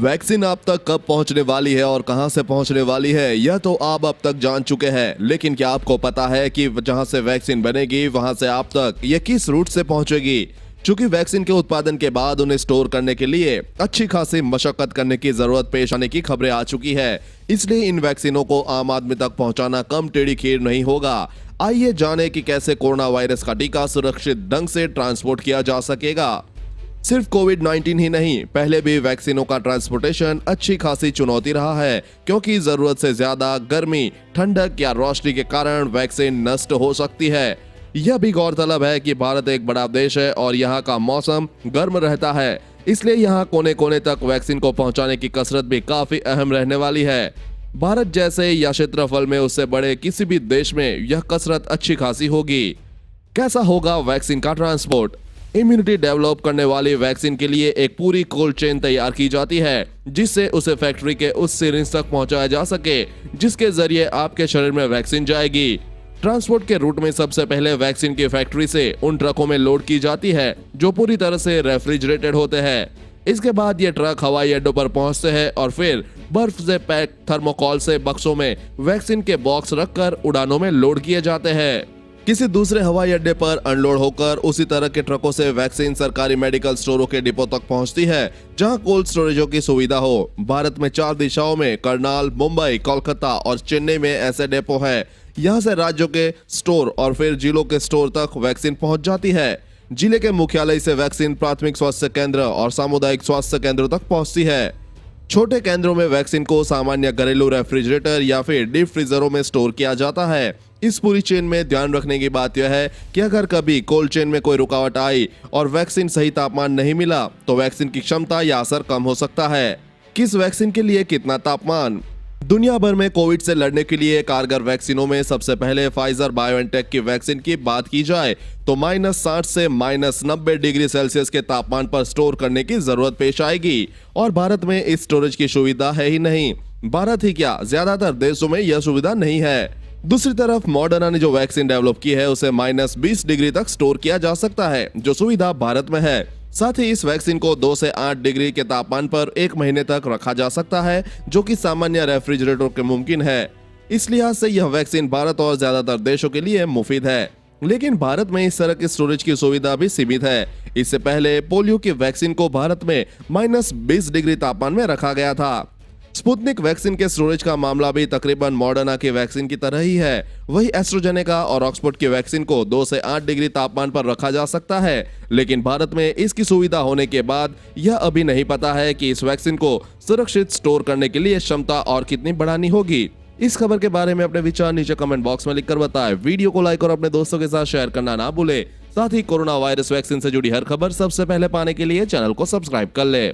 Vaccine आप तक कब पहुंचने वाली है और कहां से पहुंचने वाली है यह तो आप अब तक जान चुके हैं, लेकिन क्या आपको पता है कि जहां से वैक्सीन बनेगी वहां से आप तक ये किस रूट से पहुंचेगी। चूंकि वैक्सीन के उत्पादन के बाद उन्हें स्टोर करने के लिए अच्छी खासी मशक्कत करने की जरूरत पेश आने की खबरें आ चुकी है, इसलिए इन वैक्सीनों को आम आदमी तक पहुंचाना कम टेढ़ी खीर नहीं होगा। आइए जाने कि कैसे कोरोना वायरस का टीका सुरक्षित ढंग से ट्रांसपोर्ट किया जा सकेगा। सिर्फ कोविड-19 ही नहीं, पहले भी वैक्सीनों का ट्रांसपोर्टेशन अच्छी खासी चुनौती रहा है, क्योंकि जरूरत से ज्यादा गर्मी, ठंडक या रोशनी के कारण वैक्सीन नष्ट हो सकती है। यह भी गौरतलब है कि भारत एक बड़ा देश है और यहाँ का मौसम गर्म रहता है, इसलिए यहाँ कोने कोने तक वैक्सीन को पहुँचाने की कसरत भी काफी अहम रहने वाली है। भारत जैसे या क्षेत्रफल में उससे बड़े किसी भी देश में यह कसरत अच्छी खासी होगी। कैसा होगा वैक्सीन का ट्रांसपोर्ट? इम्यूनिटी डेवलप करने वाली वैक्सीन के लिए एक पूरी कोल्ड चेन तैयार की जाती है, जिससे उसे फैक्ट्री के उस सिरिंज तक पहुंचाया जा सके जिसके जरिए आपके शरीर में वैक्सीन जाएगी। ट्रांसपोर्ट के रूट में सबसे पहले वैक्सीन की फैक्ट्री से उन ट्रकों में लोड की जाती है जो पूरी तरह से रेफ्रिजरेटेड होते हैं। इसके बाद ये ट्रक हवाई अड्डों पर पहुंचते हैं और फिर बर्फ से पैक थर्मोकॉल से बक्सों में वैक्सीन के बॉक्स रखकर उड़ानों में लोड किए जाते हैं। किसी दूसरे हवाई अड्डे पर अनलोड होकर उसी तरह के ट्रकों से वैक्सीन सरकारी मेडिकल स्टोरों के डिपो तक पहुंचती है, जहां कोल्ड स्टोरेजों की सुविधा हो। भारत में 4 दिशाओं में करनाल, मुंबई, कोलकाता और चेन्नई में ऐसे डिपो है। यहां से राज्यों के स्टोर और फिर जिलों के स्टोर तक वैक्सीन पहुंच जाती है। जिले के मुख्यालय से वैक्सीन प्राथमिक स्वास्थ्य केंद्र और सामुदायिक स्वास्थ्य केंद्रों तक पहुंचती है। छोटे केंद्रों में वैक्सीन को सामान्य घरेलू रेफ्रिजरेटर या फिर डीप फ्रीजरों में स्टोर किया जाता है। इस पूरी चेन में ध्यान रखने की बात यह है कि अगर कभी कोल्ड चेन में कोई रुकावट आई और वैक्सीन सही तापमान नहीं मिला तो वैक्सीन की क्षमता या असर कम हो सकता है। किस वैक्सीन के लिए कितना तापमान? दुनिया भर में कोविड से लड़ने के लिए कारगर वैक्सीनों में सबसे पहले फाइजर बायोएनटेक की वैक्सीन की बात की जाए तो -60 से -90 डिग्री सेल्सियस के तापमान पर स्टोर करने की जरूरत पेश आएगी, और भारत में इस स्टोरेज की सुविधा है ही नहीं। भारत ही क्या, ज्यादातर देशों में यह सुविधा नहीं है। दूसरी तरफ मॉडर्ना ने जो वैक्सीन डेवलप की है उसे -20 डिग्री तक स्टोर किया जा सकता है, जो सुविधा भारत में है। साथ ही इस वैक्सीन को 2 से 8 डिग्री के तापमान पर 1 महीने तक रखा जा सकता है, जो कि सामान्य रेफ्रिजरेटर के मुमकिन है। इस लिहाज से यह वैक्सीन भारत और ज्यादातर देशों के लिए मुफीद है, लेकिन भारत में इस तरह की स्टोरेज की सुविधा भी सीमित है। इससे पहले पोलियो की वैक्सीन को भारत में -20 डिग्री तापमान में रखा गया था। स्पुतनिक वैक्सीन के स्टोरेज का मामला भी तकरीबन मॉडर्ना की वैक्सीन की तरह ही है। वही एस्ट्राजेनेका और ऑक्सफोर्ड की वैक्सीन को 2 से 8 डिग्री तापमान पर रखा जा सकता है, लेकिन भारत में इसकी सुविधा होने के बाद यह अभी नहीं पता है कि इस वैक्सीन को सुरक्षित स्टोर करने के लिए क्षमता और कितनी बढ़ानी होगी। इस खबर के बारे में अपने विचार नीचे कमेंट बॉक्स में लिखकर बताएं। वीडियो को लाइक और अपने दोस्तों के साथ शेयर करना ना भूले। साथ ही कोरोना वायरस वैक्सीन से जुड़ी हर खबर सबसे पहले पाने के लिए चैनल को सब्सक्राइब कर ले।